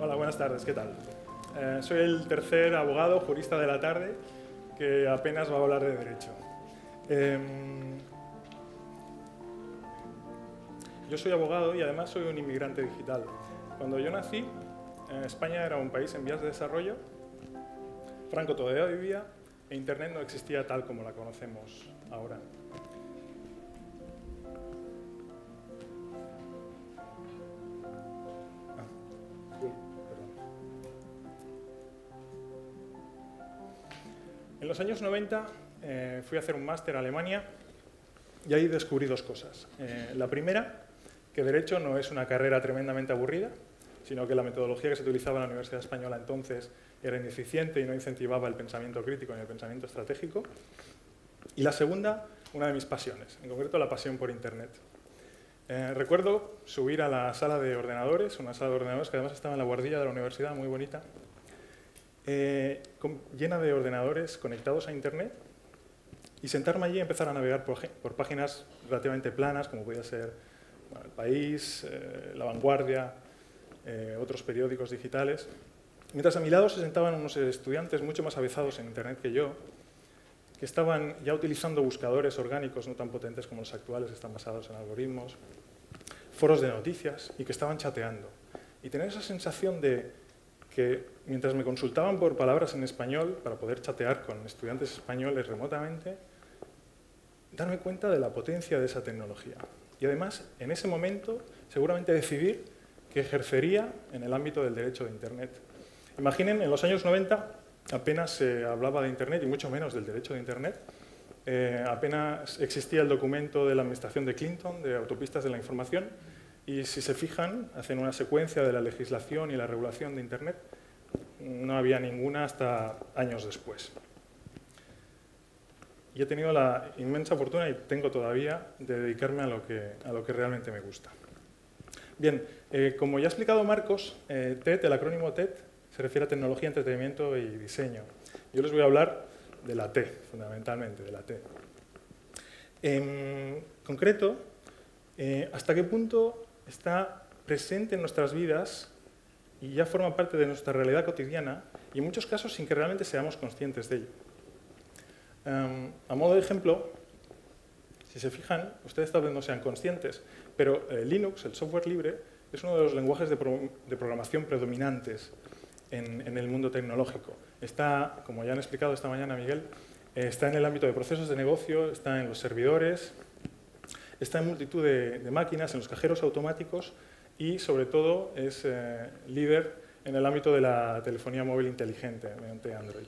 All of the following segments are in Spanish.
Hola, buenas tardes, ¿qué tal? Soy el tercer abogado jurista de la tarde que apenas va a hablar de derecho. Yo soy abogado y además soy un inmigrante digital. Cuando yo nací, España era un país en vías de desarrollo, Franco todavía vivía e Internet no existía tal como la conocemos ahora. En los años 90 fui a hacer un máster a Alemania y ahí descubrí dos cosas. La primera, que Derecho no es una carrera tremendamente aburrida, sino que la metodología que se utilizaba en la Universidad Española entonces era ineficiente y no incentivaba el pensamiento crítico ni el pensamiento estratégico. Y la segunda, una de mis pasiones, en concreto la pasión por Internet. Recuerdo subir a la sala de ordenadores, una sala de ordenadores que además estaba en la buhardilla de la universidad, muy bonita, llena de ordenadores conectados a Internet, y sentarme allí y empezar a navegar por páginas relativamente planas, como podía ser El País, La Vanguardia, otros periódicos digitales, mientras a mi lado se sentaban unos estudiantes mucho más avezados en Internet que yo, que estaban ya utilizando buscadores orgánicos no tan potentes como los actuales, que están basados en algoritmos, foros de noticias, y que estaban chateando. Y tener esa sensación de que mientras me consultaban por palabras en español para poder chatear con estudiantes españoles remotamente, darme cuenta de la potencia de esa tecnología. Y además, en ese momento, seguramente decidir que ejercería en el ámbito del derecho de Internet. Imaginen, en los años 90 apenas se hablaba de Internet y mucho menos del derecho de Internet. Apenas existía el documento de la administración de Clinton, de autopistas de la información, y si se fijan, hacen una secuencia de la legislación y la regulación de Internet. No había ninguna hasta años después. Y he tenido la inmensa fortuna, y tengo todavía, de dedicarme a lo que realmente me gusta. Bien, como ya ha explicado Marcos, TED, el acrónimo TED, se refiere a tecnología, entretenimiento y diseño. Yo les voy a hablar de la T, fundamentalmente, de la T. En concreto, ¿hasta qué punto está presente en nuestras vidas y ya forma parte de nuestra realidad cotidiana, y en muchos casos sin que realmente seamos conscientes de ello? A modo de ejemplo, si se fijan, ustedes tal vez no sean conscientes, pero Linux, el software libre, es uno de los lenguajes de programación predominantes en el mundo tecnológico. Está, como ya han explicado esta mañana Miguel, está en el ámbito de procesos de negocio, está en los servidores, está en multitud de máquinas, en los cajeros automáticos, y sobre todo es líder en el ámbito de la telefonía móvil inteligente mediante Android.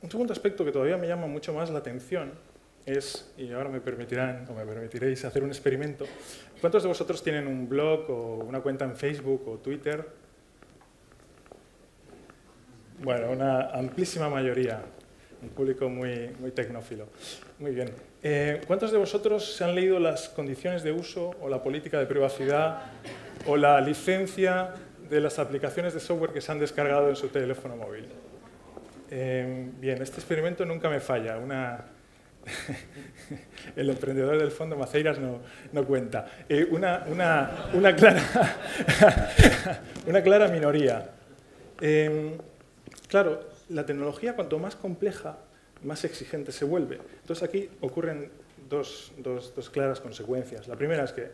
Un segundo aspecto que todavía me llama mucho más la atención es, y ahora me permitirán o me permitiréis hacer un experimento, ¿cuántos de vosotros tienen un blog o una cuenta en Facebook o Twitter? Bueno, una amplísima mayoría, un público muy tecnófilo. Muy bien. ¿Cuántos de vosotros se han leído las condiciones de uso o la política de privacidad o la licencia de las aplicaciones de software que se han descargado en su teléfono móvil? Bien, este experimento nunca me falla. El emprendedor del fondo Maceiras no cuenta. Una clara minoría. Claro, la tecnología, cuanto más compleja, más exigente se vuelve. Entonces aquí ocurren dos claras consecuencias. La primera es que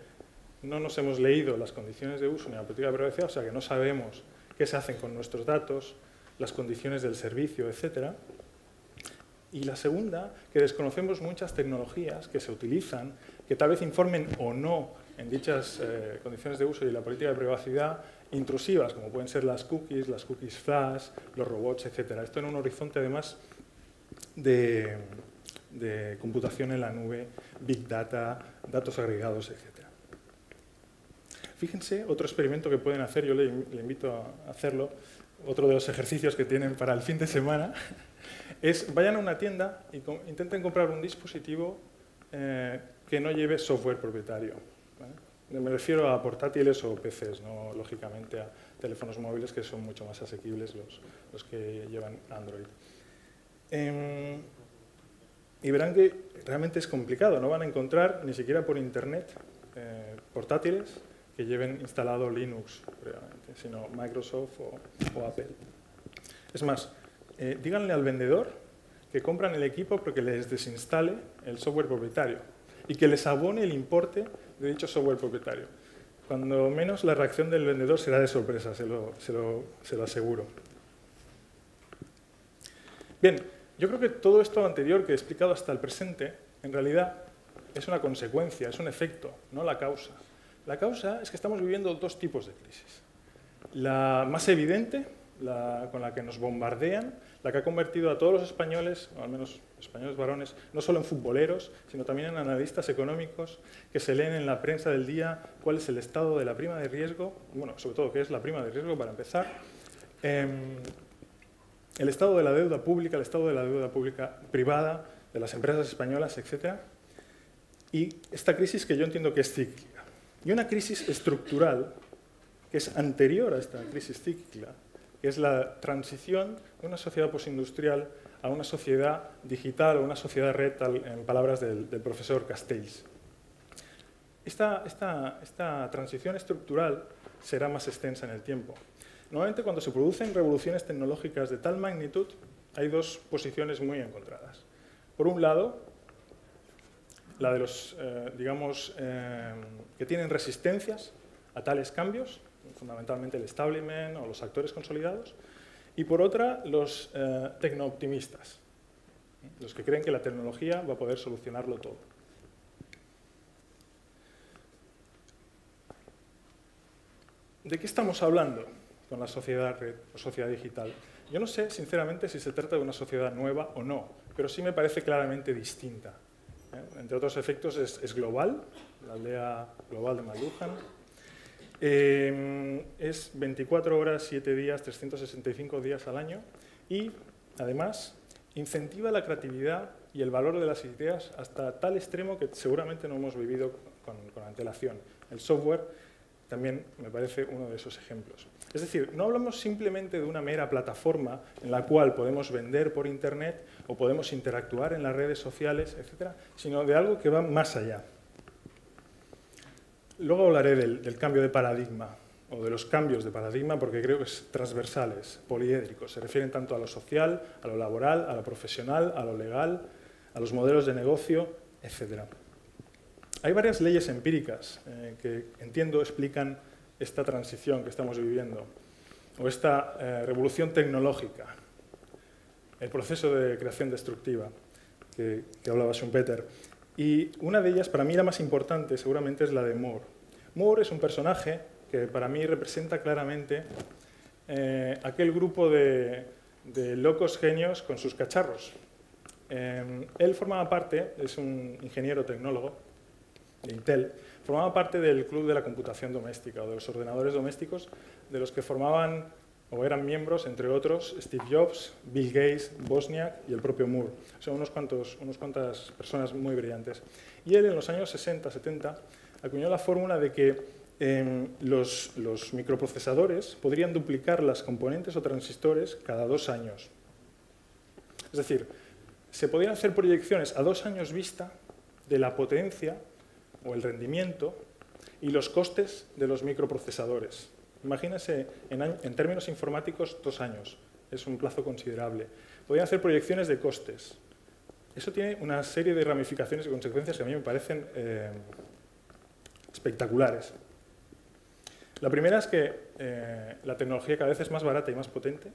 no nos hemos leído las condiciones de uso ni la política de privacidad, o sea que no sabemos qué se hacen con nuestros datos, las condiciones del servicio, etc. Y la segunda, que desconocemos muchas tecnologías que se utilizan, que tal vez informen o no en dichas condiciones de uso y la política de privacidad intrusivas, como pueden ser las cookies flash, los robots, etc. Esto en un horizonte, además, de computación en la nube, big data, datos agregados, etc. Fíjense, otro experimento que pueden hacer, yo le invito a hacerlo, otro de los ejercicios que tienen para el fin de semana, es vayan a una tienda e intenten comprar un dispositivo que no lleve software propietario. ¿Vale? Me refiero a portátiles o PCs, no lógicamente a teléfonos móviles, que son mucho más asequibles los que llevan Android. Y verán que realmente es complicado, no van a encontrar ni siquiera por internet portátiles que lleven instalado Linux previamente, sino Microsoft o Apple. Es más, díganle al vendedor que compran el equipo porque les desinstale el software propietario y que les abone el importe de dicho software propietario. Cuando menos la reacción del vendedor será de sorpresa, se lo aseguro. Bien, yo creo que todo esto anterior que he explicado hasta el presente, en realidad es una consecuencia, es un efecto, no la causa. La causa es que estamos viviendo dos tipos de crisis. La más evidente, con la que nos bombardean, la que ha convertido a todos los españoles, o al menos españoles varones, no solo en futboleros, sino también en analistas económicos que se leen en la prensa del día cuál es el estado de la prima de riesgo, bueno, sobre todo qué es la prima de riesgo para empezar, el estado de la deuda pública, el estado de la deuda pública privada, de las empresas españolas, etc. Y esta crisis que yo entiendo que es cíclica. Y una crisis estructural que es anterior a esta crisis cíclica, que es la transición de una sociedad postindustrial a una sociedad digital o una sociedad red, en palabras del profesor Castells. Esta transición estructural será más extensa en el tiempo. Normalmente, cuando se producen revoluciones tecnológicas de tal magnitud, hay dos posiciones muy encontradas. Por un lado, la de los, que tienen resistencias a tales cambios, fundamentalmente el establishment o los actores consolidados, y por otra, los tecnooptimistas, los que creen que la tecnología va a poder solucionarlo todo. ¿De qué estamos hablando con la sociedad red o sociedad digital? Yo no sé, sinceramente, si se trata de una sociedad nueva o no, pero sí me parece claramente distinta. Entre otros efectos, es global, la aldea global de McLuhan. Es 24 horas, 7 días, 365 días al año y, además, incentiva la creatividad y el valor de las ideas hasta tal extremo que seguramente no hemos vivido con antelación. El software también me parece uno de esos ejemplos. Es decir, no hablamos simplemente de una mera plataforma en la cual podemos vender por Internet o podemos interactuar en las redes sociales, etc., sino de algo que va más allá. Luego hablaré del cambio de paradigma, o de los cambios de paradigma, porque creo que es transversales, poliédricos. Se refieren tanto a lo social, a lo laboral, a lo profesional, a lo legal, a los modelos de negocio, etc. Hay varias leyes empíricas que, entiendo, explican esta transición que estamos viviendo, o esta revolución tecnológica, el proceso de creación destructiva que hablaba Schumpeter. Y una de ellas, para mí la más importante, seguramente es la de Moore. Moore es un personaje que para mí representa claramente aquel grupo de locos genios con sus cacharros. Él formaba parte, es un ingeniero tecnólogo de Intel, formaba parte del club de la computación doméstica o de los ordenadores domésticos, de los que formaban o eran miembros, entre otros, Steve Jobs, Bill Gates, Wozniak y el propio Moore. Son unas cuantas personas muy brillantes. Y él, en los años 60, 70, acuñó la fórmula de que los microprocesadores podrían duplicar las componentes o transistores cada 2 años. Es decir, se podían hacer proyecciones a 2 años vista de la potencia o el rendimiento y los costes de los microprocesadores. Imagínense, en términos informáticos, 2 años. Es un plazo considerable. Podían hacer proyecciones de costes. Eso tiene una serie de ramificaciones y consecuencias que a mí me parecen espectaculares. La primera es que la tecnología cada vez es más barata y más potente.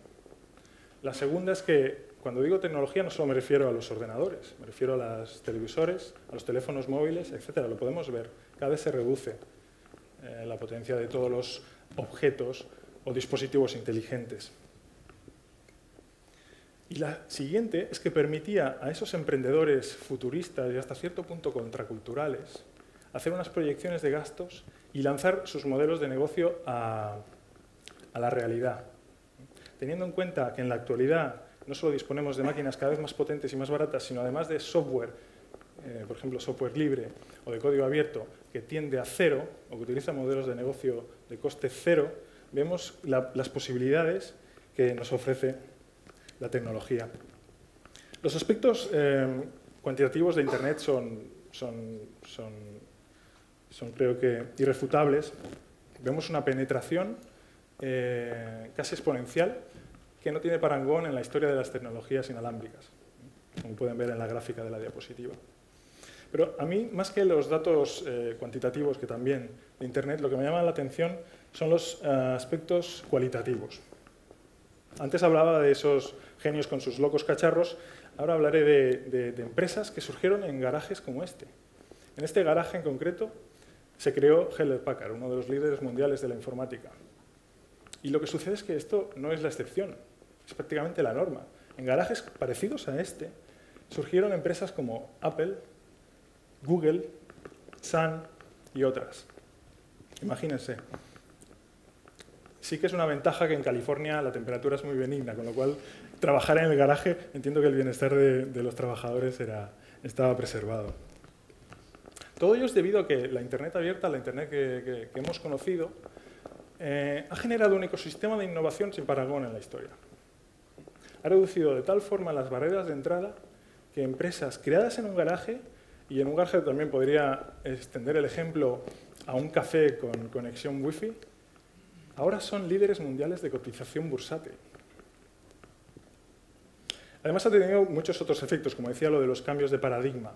La segunda es que, cuando digo tecnología, no solo me refiero a los ordenadores, me refiero a los televisores, a los teléfonos móviles, etc. Lo podemos ver. Cada vez se reduce la potencia de todos los objetos o dispositivos inteligentes. Y la siguiente es que permitía a esos emprendedores futuristas y hasta cierto punto contraculturales hacer unas proyecciones de gastos y lanzar sus modelos de negocio a la realidad. Teniendo en cuenta que en la actualidad no solo disponemos de máquinas cada vez más potentes y más baratas, sino además de software, por ejemplo, software libre o de código abierto, que tiende a cero o que utiliza modelos de negocio de coste cero, vemos las posibilidades que nos ofrece la tecnología. Los aspectos cuantitativos de Internet son creo que irrefutables Vemos una penetración casi exponencial que no tiene parangón en la historia de las tecnologías inalámbricas, como pueden ver en la gráfica de la diapositiva. Pero a mí, más que los datos cuantitativos, que también de Internet, lo que me llama la atención son los aspectos cualitativos. Antes hablaba de esos genios con sus locos cacharros, ahora hablaré de empresas que surgieron en garajes como este. En este garaje en concreto se creó Hewlett-Packard, uno de los líderes mundiales de la informática. Y lo que sucede es que esto no es la excepción, es prácticamente la norma. En garajes parecidos a este surgieron empresas como Apple, Google, Sun y otras. Imagínense. Sí que es una ventaja que en California la temperatura es muy benigna, con lo cual trabajar en el garaje, entiendo que el bienestar de los trabajadores estaba preservado. Todo ello es debido a que la Internet abierta, la Internet que hemos conocido, ha generado un ecosistema de innovación sin parangón en la historia. Ha reducido de tal forma las barreras de entrada que empresas creadas en un garaje, y en un garaje también podría extender el ejemplo a un café con conexión Wi-Fi, ahora son líderes mundiales de cotización bursátil. Además ha tenido muchos otros efectos, como decía, lo de los cambios de paradigma,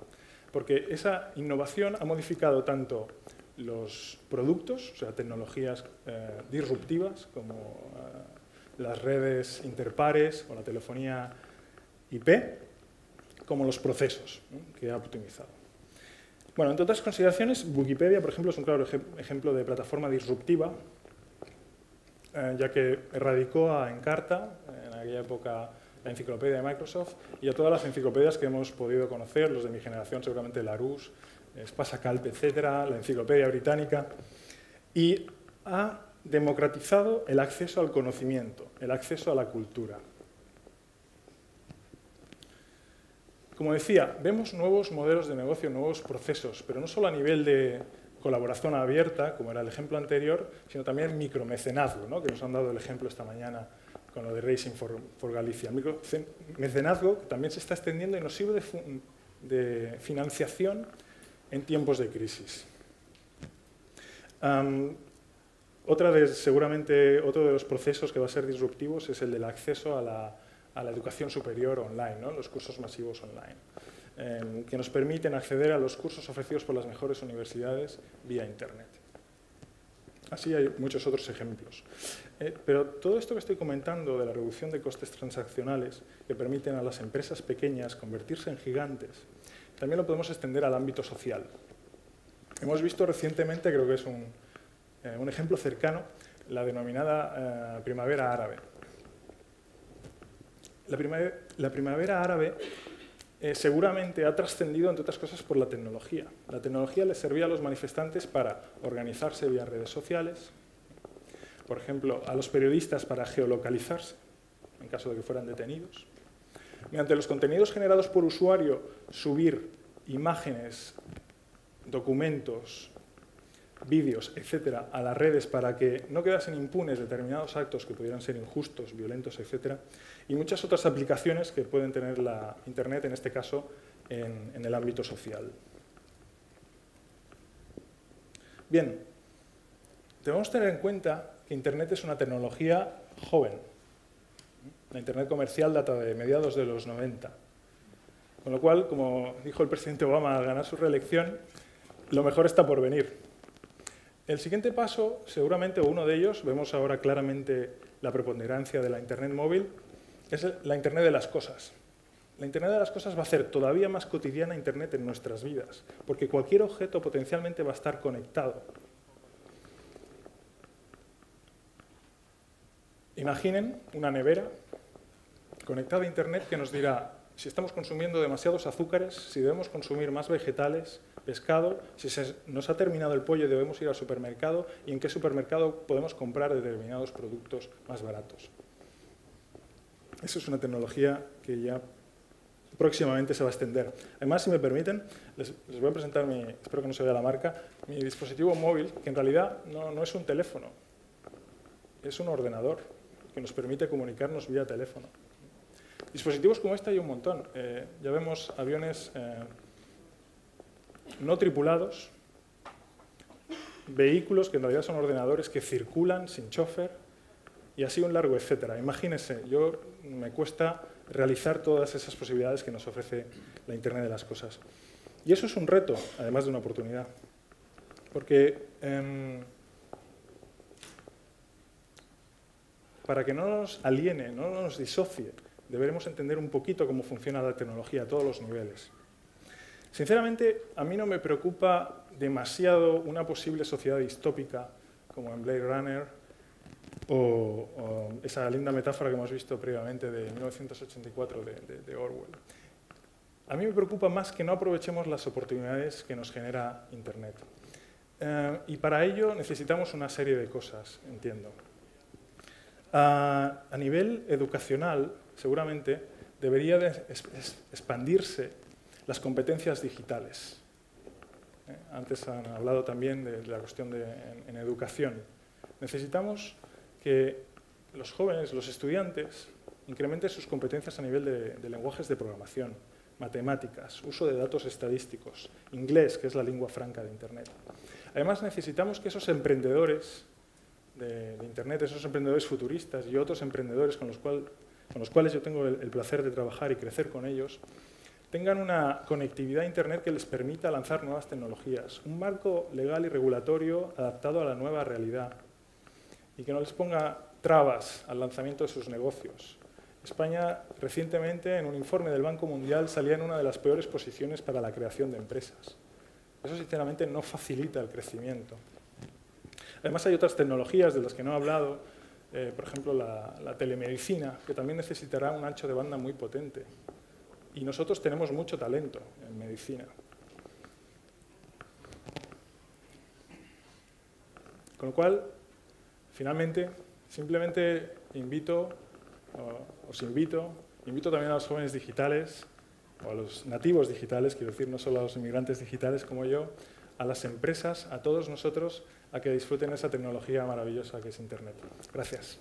porque esa innovación ha modificado tanto los productos, o sea, tecnologías disruptivas como las redes interpares o la telefonía IP, como los procesos, ¿no?, que ha optimizado. Bueno, entre otras consideraciones, Wikipedia, por ejemplo, es un claro ejemplo de plataforma disruptiva, ya que erradicó a Encarta, en aquella época la enciclopedia de Microsoft, y a todas las enciclopedias que hemos podido conocer, los de mi generación seguramente Larousse, Spasa-Calp, etcétera, la enciclopedia británica, y ha democratizado el acceso al conocimiento, el acceso a la cultura. Como decía, vemos nuevos modelos de negocio, nuevos procesos, pero no solo a nivel de colaboración abierta, como era el ejemplo anterior, sino también micromecenazgo, ¿no?, que nos han dado el ejemplo esta mañana con lo de Racing for Galicia. El micromecenazgo también se está extendiendo y nos sirve de financiación en tiempos de crisis. Seguramente otro de los procesos que va a ser disruptivos es el del acceso a la educación superior online, ¿no?, los cursos masivos online, que nos permiten acceder a los cursos ofrecidos por las mejores universidades vía Internet. Así hay muchos otros ejemplos. Pero todo esto que estoy comentando de la reducción de costes transaccionales que permiten a las empresas pequeñas convertirse en gigantes, también lo podemos extender al ámbito social. Hemos visto recientemente, creo que es un ejemplo cercano, la denominada primavera árabe. La primavera árabe seguramente ha trascendido, entre otras cosas, por la tecnología. La tecnología les servía a los manifestantes para organizarse vía redes sociales, por ejemplo, a los periodistas para geolocalizarse, en caso de que fueran detenidos. Mediante los contenidos generados por usuario, subir imágenes, documentos, vídeos, etcétera, a las redes para que no quedasen impunes determinados actos que pudieran ser injustos, violentos, etcétera, y muchas otras aplicaciones que pueden tener la Internet, en este caso, en el ámbito social. Bien, debemos tener en cuenta que Internet es una tecnología joven. La Internet comercial data de mediados de los 90. Con lo cual, como dijo el presidente Obama al ganar su reelección, lo mejor está por venir. El siguiente paso, seguramente, o uno de ellos, vemos ahora claramente la preponderancia de la Internet móvil, es la Internet de las cosas. La Internet de las cosas va a hacer todavía más cotidiana Internet en nuestras vidas, porque cualquier objeto potencialmente va a estar conectado. Imaginen una nevera conectada a Internet que nos dirá si estamos consumiendo demasiados azúcares, si debemos consumir más vegetales, pescado, si nos ha terminado el pollo y debemos ir al supermercado y en qué supermercado podemos comprar determinados productos más baratos. Eso es una tecnología que ya próximamente se va a extender. Además, si me permiten, les voy a presentar espero que no se vea la marca, mi dispositivo móvil, que en realidad no es un teléfono, es un ordenador que nos permite comunicarnos vía teléfono. Dispositivos como este hay un montón. Ya vemos aviones no tripulados vehículos que en realidad son ordenadores que circulan sin chofer y así un largo etcétera. Imagínense, me cuesta realizar todas esas posibilidades que nos ofrece la Internet de las cosas. Y eso es un reto, además de una oportunidad. Porque para que no nos aliene, no nos disocie, deberemos entender un poquito cómo funciona la tecnología a todos los niveles. Sinceramente, a mí no me preocupa demasiado una posible sociedad distópica como en Blade Runner o esa linda metáfora que hemos visto previamente de 1984 de Orwell. A mí me preocupa más que no aprovechemos las oportunidades que nos genera Internet. Y para ello necesitamos una serie de cosas, entiendo. A nivel educacional, seguramente, debería de expandirse las competencias digitales. Antes han hablado también de la cuestión en educación. Necesitamos que los jóvenes, los estudiantes, incrementen sus competencias a nivel de lenguajes de programación, matemáticas, uso de datos estadísticos, inglés, que es la lengua franca de Internet. Además, necesitamos que esos emprendedores de Internet, esos emprendedores futuristas y otros emprendedores con los cuales yo tengo el placer de trabajar y crecer con ellos, tengan una conectividad a Internet que les permita lanzar nuevas tecnologías, un marco legal y regulatorio adaptado a la nueva realidad y que no les ponga trabas al lanzamiento de sus negocios. España, recientemente, en un informe del Banco Mundial, salía en una de las peores posiciones para la creación de empresas. Eso, sinceramente, no facilita el crecimiento. Además, hay otras tecnologías de las que no he hablado, por ejemplo, la telemedicina, que también necesitará un ancho de banda muy potente. Y nosotros tenemos mucho talento en medicina. Con lo cual, finalmente, simplemente invito también a los jóvenes digitales, o a los nativos digitales, quiero decir, no solo a los inmigrantes digitales como yo, a las empresas, a todos nosotros, a que disfruten esa tecnología maravillosa que es Internet. Gracias.